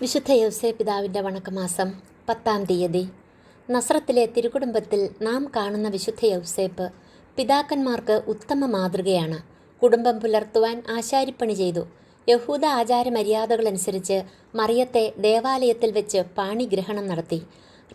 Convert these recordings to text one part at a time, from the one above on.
വിശുദ്ധ യൗസേ പിതാവിൻ്റെ വണക്കമാസം 10-ാം തീയതി. നസ്രത്തിലെ തിരുക്കുടുംബത്തിൽ നാം കാണുന്ന വിശുദ്ധ യൗസേപ്പ് പിതാക്കന്മാർക്ക് ഉത്തമ മാതൃകയാണ്. കുടുംബം പുലർത്തുവാൻ ആശാരിപ്പണി ചെയ്തു. യഹൂദ ആചാരമര്യാദകളനുസരിച്ച് മറിയത്തെ ദേവാലയത്തിൽ വെച്ച് പാണിഗ്രഹണം നടത്തി.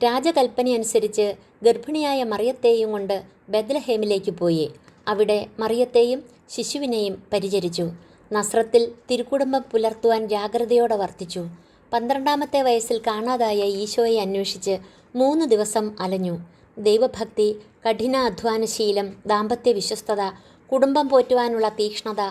രാജകൽപ്പനയനുസരിച്ച് ഗർഭിണിയായ മറിയത്തെയും കൊണ്ട് ബെത്ലഹേമിലേക്ക് പോയി. അവിടെ മറിയത്തെയും ശിശുവിനെയും പരിചരിച്ചു. നസ്രത്തിൽ തിരുക്കുടുംബം പുലർത്തുവാൻ ജാഗ്രതയോടെ വർത്തിച്ചു. 12-ാമത്തെ വയസ്സിൽ കാണാതായ ഈശോയെ അന്വേഷിച്ച് 3 ദിവസം അലഞ്ഞു. ദൈവഭക്തി, കഠിനാധ്വാനശീലം, ദാമ്പത്യ വിശ്വസ്തത, കുടുംബം പോറ്റുവാനുള്ള തീക്ഷ്ണത,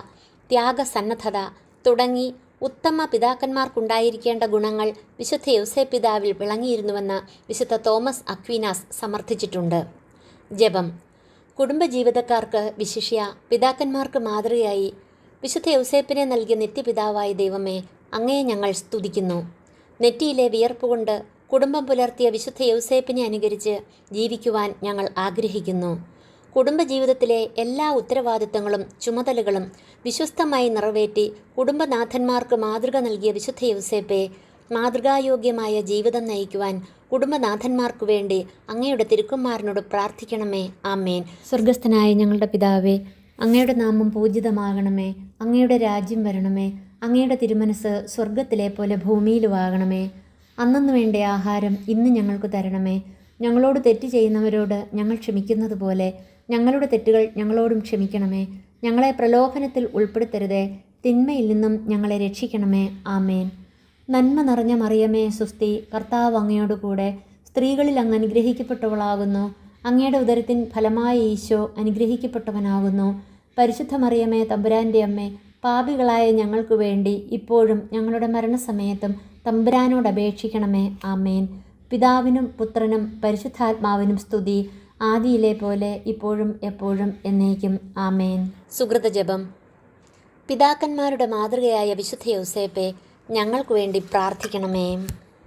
ത്യാഗസന്നദ്ധത തുടങ്ങി ഉത്തമ പിതാക്കന്മാർക്കുണ്ടായിരിക്കേണ്ട ഗുണങ്ങൾ വിശുദ്ധ യൗസേ പിതാവിൽ വിളങ്ങിയിരുന്നുവെന്ന് വിശുദ്ധ തോമസ് അക്വീനാസ് സമർത്ഥിച്ചിട്ടുണ്ട്. ജപം. കുടുംബജീവിതക്കാർക്ക്, വിശിഷ്യ പിതാക്കന്മാർക്ക് മാതൃകയായി വിശുദ്ധ യൗസേപ്പിനെ നൽകിയ നിത്യപിതാവായ ദൈവമേ, അങ്ങയെ ഞങ്ങൾ സ്തുതിക്കുന്നു. നെറ്റിയിലെ വിയർപ്പുകൊണ്ട് കുടുംബം പുലർത്തിയ വിശുദ്ധ യൗസേപ്പിനെ അനുകരിച്ച് ജീവിക്കുവാൻ ഞങ്ങൾ ആഗ്രഹിക്കുന്നു. കുടുംബജീവിതത്തിലെ എല്ലാ ഉത്തരവാദിത്തങ്ങളും ചുമതലകളും വിശ്വസ്തമായി നിറവേറ്റി കുടുംബനാഥന്മാർക്ക് മാതൃക നൽകിയ വിശുദ്ധ യൗസേപ്പെ, മാതൃകായോഗ്യമായ ജീവിതം നയിക്കുവാൻ കുടുംബനാഥന്മാർക്കു വേണ്ടി അങ്ങയുടെ തിരുക്കുമാരനോട് പ്രാർത്ഥിക്കണമേ. ആമേൻ. സ്വർഗസ്ഥനായ ഞങ്ങളുടെ പിതാവേ, അങ്ങയുടെ നാമം പൂജിതമാകണമേ. അങ്ങയുടെ രാജ്യം വരണമേ. അങ്ങയുടെ തിരുമനസ് സ്വർഗത്തിലെ പോലെ ഭൂമിയിലുമാകണമേ. അന്നന്ന് വേണ്ട ആഹാരം ഇന്ന് ഞങ്ങൾക്ക് തരണമേ. ഞങ്ങളോട് തെറ്റ് ചെയ്യുന്നവരോട് ഞങ്ങൾ ക്ഷമിക്കുന്നത് പോലെ ഞങ്ങളുടെ തെറ്റുകൾ ഞങ്ങളോടും ക്ഷമിക്കണമേ. ഞങ്ങളെ പ്രലോഭനത്തിൽ ഉൾപ്പെടുത്തരുതേ, തിന്മയിൽ നിന്നും ഞങ്ങളെ രക്ഷിക്കണമേ. ആമേൻ. നന്മ നിറഞ്ഞ മറിയമേ സുസ്തി, കർത്താവ് അങ്ങയോടുകൂടെ സ്ത്രീകളിൽ അങ്ങ് അനുഗ്രഹിക്കപ്പെട്ടവളാകുന്നു. അങ്ങയുടെ ഉദരത്തിൻ ഫലമായ ഈശോ അനുഗ്രഹിക്കപ്പെട്ടവനാകുന്നു. പരിശുദ്ധ മറിയമേ, തമ്പുരാൻ്റെ അമ്മേ, പാപികളായ ഞങ്ങൾക്ക് വേണ്ടി ഇപ്പോഴും ഞങ്ങളുടെ മരണസമയത്തും തമ്പുരാനോട് അപേക്ഷിക്കണമേ. ആമേൻ. പിതാവിനും പുത്രനും പരിശുദ്ധാത്മാവിനും സ്തുതി, ആദിയിലെ പോലെ ഇപ്പോഴും എപ്പോഴും എന്നേക്കും. ആമേൻ. സുകൃതജപം. പിതാക്കന്മാരുടെ മാതൃകയായ വിശുദ്ധ യൗസേപ്പെ, ഞങ്ങൾക്ക് വേണ്ടി പ്രാർത്ഥിക്കണമേ.